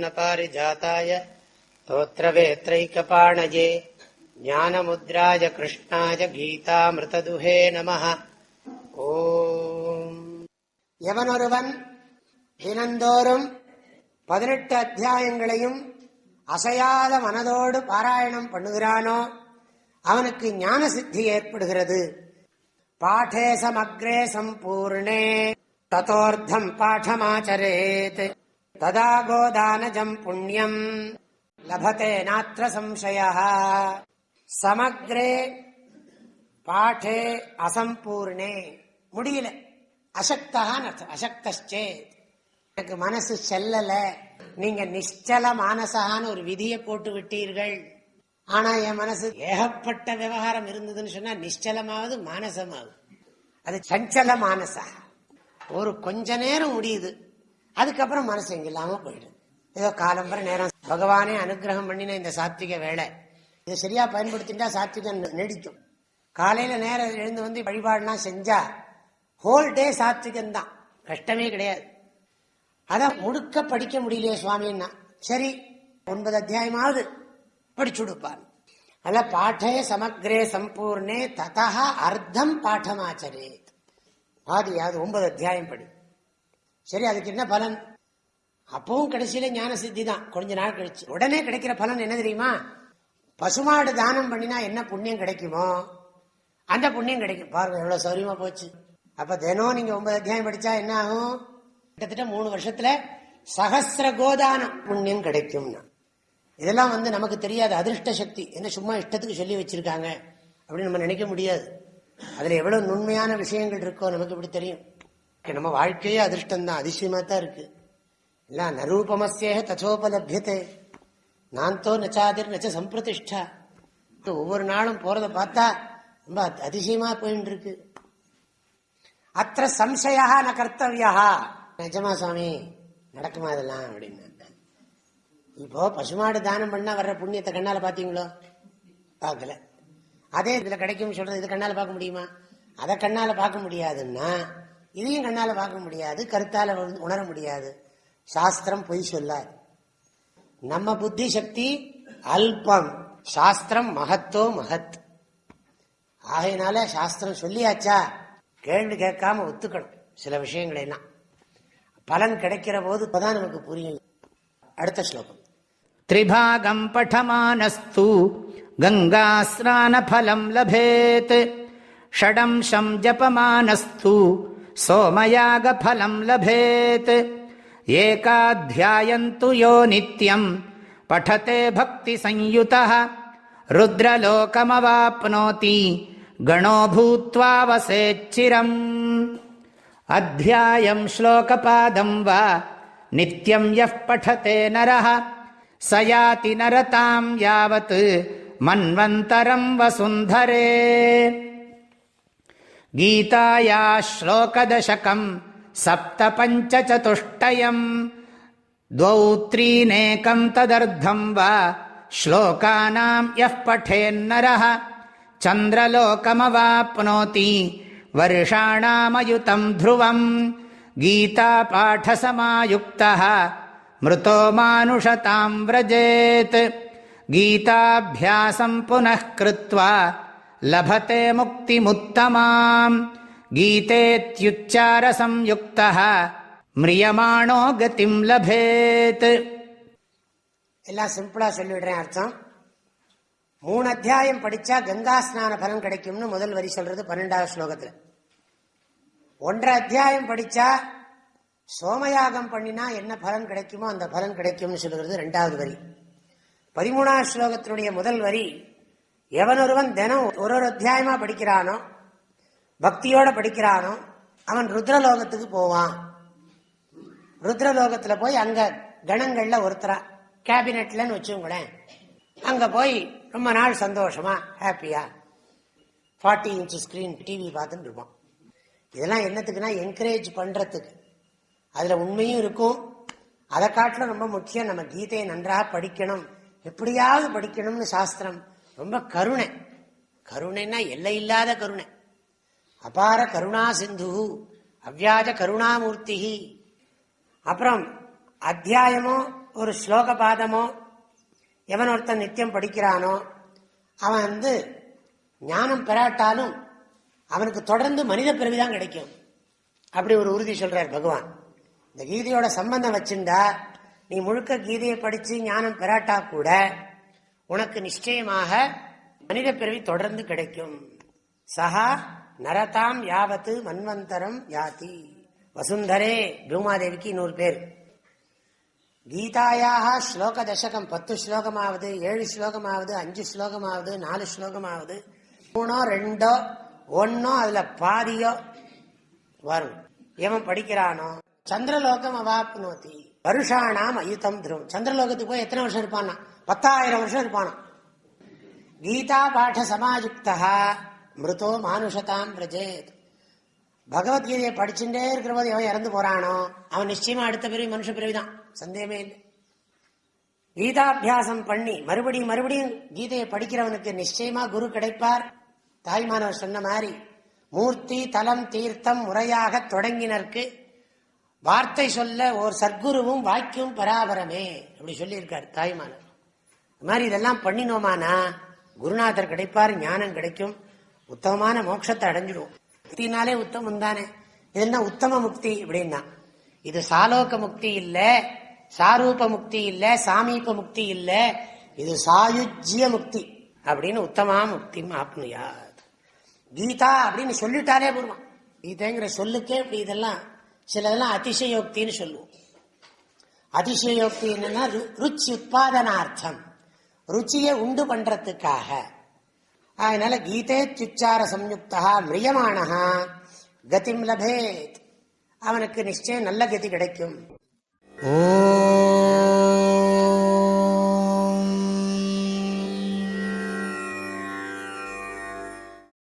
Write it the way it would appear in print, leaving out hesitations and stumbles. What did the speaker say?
प्रपन्नपारिजाताय स्तोत्रवेत्रैकपाणये ज्ञानमुद्राय कृष्णाय गीतामृतदुहे नमः. ஓம். எவனொருவன் தினந்தோறும் 18 அத்தியாயங்களையும் அசையாத மனதோடு பாராயணம் பண்ணுகிறானோ அவனுக்கு ஞான சித்தி ஏற்படுகிறது. பாடே சமக்ரே சம்பூர்ணே ததோர்த்தம் பாடமாச்சரேத் ததா கோதானஜம் புண்ணியம் லபதே நாத்ர சம்சயः. சமக்ரே பாடே அசம்பூர்ணே முடியல, அசக்தகான்னு அர்த்தம். அசக்தச்சேத் எனக்கு மனசு செல்லல, நீங்க நிச்சல மானசகான்னு ஒரு விதியை போட்டு விட்டீர்கள். ஆனா என் மனசு ஏகப்பட்ட விவகாரம் இருந்ததுன்னு சொன்னா நிச்சலமாவது மானசமாவது, அது சஞ்சல மானசா. ஒரு கொஞ்ச நேரம் முடியுது, அதுக்கப்புறம் மனசு எங்கில்லாம போயிடுது. ஏதோ காலம்பர நேரம் பகவானே அனுகிரகம் பண்ணின இந்த சாத்விக வேலை, இதை சரியா பயன்படுத்திட்டா சாத்விகம் நீடிக்கும். காலையில நேரம் எழுந்து வந்து வழிபாடுலாம் செஞ்சா ஹோல் டே சாத்விகம் தான், கஷ்டமே கிடையாது. அதான் முழுக்க படிக்க முடியலையே சுவாமின்னா, சரி 9 அத்தியாயமாவது படிச்சுடுப்பார். அல்ல பாடே சமக்ரே சம்பூர்ணே ததா அர்த்தம் பாடமாச்சரேத். பாதியாவது 9 அத்தியாயம் படி. சரி, அதுக்கு என்ன பலன்? அப்பவும் கடைசியில ஞான சித்தி தான். கொஞ்ச நாள் கழிச்சு உடனே கிடைக்கிற பலன் என்ன தெரியுமா? பசுமாடு தானம் பண்ணினா என்ன புண்ணியம் கிடைக்குமோ அந்த புண்ணியம் கிடைக்கும். பாருங்க எவ்வளவு சௌரியமா போச்சு. அப்ப தினம் நீங்க 9 அத்தியாயம் படிச்சா என்ன ஆகும்? கிட்டத்தட்ட 3 வருஷத்துல சகஸ்ர கோதானம் புண்ணியம் கிடைக்கும்னா. இதெல்லாம் நமக்கு தெரியாது, அதிருஷ்ட சக்தி. என்ன சும்மா இஷ்டத்துக்கு சொல்லி வச்சிருக்காங்க அப்படின்னு நம்ம நினைக்க முடியாது. அதுல எவ்வளவு நுண்மையான விஷயங்கள் இருக்கோ நமக்கு இப்படி தெரியும். நம்ம வாழ்க்கையே அதிர்ஷ்டம் தான், அதிசயமா தான் இருக்கு. இல்ல நரூபமஸ்யேஹ தசோபலப்யதே நான்தோ நச்சாதிர் நச்ச சம்பிரதிஷ்டா. ஒவ்வொரு நாளும் போறதை பார்த்தா ரொம்ப அதிசயமா போயிட்டு இருக்கு. அத்த சம்சயா ந கர்த்தவியா. நிஜமா சுவாமி நடக்குமா இதெல்லாம் அப்படின்னு. இப்போ பசுமாடு தானம் பண்ணா வர்ற புண்ணியத்தை கண்ணால பாத்தீங்களோ? பார்க்கல. அதே இதுல கிடைக்கும் சொல்றது, இது கண்ணால பார்க்க முடியுமா? அதை கண்ணால பார்க்க முடியாதுன்னா இதையும் கண்ணால பார்க்க முடியாது, கருத்தால உணர முடியாது. சாஸ்திரம் பொய் சொல்லாது. நம்ம புத்தி சக்தி அல்பம், சாஸ்திரம் மகத்தோ மகத். ஆகையினால சாஸ்திரம் சொல்லியாச்சா கேள்வி கேட்காம ஒத்துக்கணும். சில விஷயங்களை எல்லாம் பலன் கிடைக்கிற போது இப்பதான் நமக்கு புரியும். அடுத்த ஸ்லோகம். த்ரிபாகம் படமானஸ்து கங்கா ஸ்நான பலம் லபேத் ஷடம்சம் ஜபமானஸ்து சோமயாக பலம் லபேத் ஏகாத்யாயந்து யோ நித்யம் படதே பக்தி சம்யுதः ருத்ரலோகமவாப்னோதி கணோ பூத்வா வசேச்சிரம். அத்தியாயம் ஸ்லோகபாதம் வா நித்யம் யஃப் படதே நரஹ சயாதி நரதாம் யாவத் மன்வந்தரம் வசுந்தரே. கீதாயா ஸ்லோகதசகம் சப்தபஞ்சசதுஷ்டயம் द्वौ त्रीनेकं तदर्धं वा श्लोकानां यः पठेन्नरः चन्द्रलोकमवाप्नोति वर्षाणामयुतं ध्रुवं. गीतापाठसमायुक्तः मृतो मानुषतां व्रजेत् गीताभ्यासं पुनः कृत्वा लभते मुक्तिमुत्तमाम्. गीतेत्युच्चारसंयुक्तः மிரியமானோ கதிம் லபேத். எல்லாம் சிம்பிளா சொல்லிடுறேன் அர்த்தம். 3 அத்தியாயம் படிச்சா கங்கா ஸ்நான பலன் கிடைக்கும்னு முதல் வரி சொல்றது 12வது ஸ்லோகத்துல. 1.5 அத்தியாயம் படிச்சா சோமயாகம் பண்ணினா என்ன பலன் கிடைக்குமோ அந்த பலன் கிடைக்கும்னு சொல்லுகிறது 2வது வரி. 13வது ஸ்லோகத்தினுடைய முதல் வரி, எவனொருவன் தினம் ஒரு அத்தியாயமா படிக்கிறானோ, பக்தியோட படிக்கிறானோ, அவன் ருத்ரலோகத்துக்கு போவான். ருத்ரலோகத்துல போய் அங்க கணங்கள்ல ஒருத்தரா கேபினெட்லன்னு வச்சுங்களேன், அங்க போய் ரொம்ப நாள் சந்தோஷமா ஹாப்பியா 40 இன்ச் ஸ்கிரீன் டிவி பார்த்துட்டு இருப்போம். இதெல்லாம் என்னத்துக்குன்னா என்கரேஜ் பண்றதுக்கு. அதுல உண்மையும் இருக்கும். அதை காட்டிலும் ரொம்ப முக்கியம், நம்ம கீதையை நன்றாக படிக்கணும், எப்படியாவது படிக்கணும்னு சாஸ்திரம் ரொம்ப கருணை. கருணைன்னா எல்லை இல்லாத கருணை. அபார கருணா சிந்து அவ்யாஜ கருணாமூர்த்தி. அப்புறம் அத்தியாயமோ ஒரு ஸ்லோக பாதமோ எவன் ஒருத்தன் நித்தியம் படிக்கிறானோ அவன் ஞானம் பெறாட்டாலும் அவனுக்கு தொடர்ந்து மனித பிறவிதான் கிடைக்கும். அப்படி ஒரு உறுதி சொல்றார் பகவான். இந்த கீதையோட சம்பந்தம் வச்சுண்டா நீ முழுக்க கீதையை படிச்சு ஞானம் பெறாட்டா கூட உனக்கு நிச்சயமாக மனித பிறவி தொடர்ந்து கிடைக்கும். சஹா நரதாம் யாவத்து மன்வந்தரம் யாதி. வசுந்தரே பூமாதேவிக்கு 100 பேர். கீதாயாக ஸ்லோக தசகம் 10 ஸ்லோகமாவது 7 ஸ்லோகமாவது 5 ஸ்லோகமாவது 4 ஸ்லோகமாவது 3 2 1 அதுல பாதியோ வரும். எவன் படிக்கிறானோ சந்திரலோகம் அவாப்னோதி வருஷானாம் அயுதம் துருவம். சந்திரலோகத்துக்கு போய் எத்தனை வருஷம் இருப்பானா? 10,000 வருஷம் இருப்பானா. கீதா பாட சமாயுக்தா மிருதோ மானுஷதாம் பிரஜேத். பகவத்கீதையை படிச்சுட்டே இருக்கிற போது எவன் இறந்து போறானோ அவன் நிச்சயமா அடுத்த பிறவி மனுஷ பிறவிதான், சந்தேகமே இல்லை. கீதாபியாசம் பண்ணி மறுபடியும் மறுபடியும் கீதையை படிக்கிறவனுக்கு நிச்சயமா குரு கிடைப்பார். தாய்மானவர் சொன்ன மாதிரி மூர்த்தி தலம் தீர்த்தம் முறையாக தொடங்கினருக்கு வார்த்தை சொல்ல ஒரு சர்க்குருவும் வாக்கியும் பராபரமே அப்படி சொல்லியிருக்கார் தாய்மானவர். இது மாதிரி இதெல்லாம் பண்ணினோமானா குருநாதர் கிடைப்பார், ஞானம் கிடைக்கும், உத்தமமான மோட்சத்தை அடைஞ்சிடுவோம். முக்தினாலே உத்தமம் தானே. இதெல்லாம் உத்தம முக்தி அப்படின்னா இது சாலோக முக்தி இல்ல, சாரூப முக்தி இல்ல, சாமீப முக்தி இல்ல, இது சாயுஜ்ய முக்தி அப்படின்னு உத்தமா முக்தி ஆப்னுயாத். கீதா அப்படின்னு சொல்லிட்டாலே போடுவான். கீதைங்கிற சொல்லுக்கே இப்படி இதெல்லாம் சிலதெல்லாம் அதிசயோக்தின்னு சொல்லுவோம். அதிசயோக்தி என்னன்னா ருச்சி உற்பாதனார்த்தம், ருச்சியை உண்டு பண்றதுக்காக. அதனால கீதேத்யுச்சார சம்யுக்தா மிரியமானஹா கதிம் லபேத், அவனுக்கு நிச்சயம் நல்ல கதி கிடைக்கும். ஓ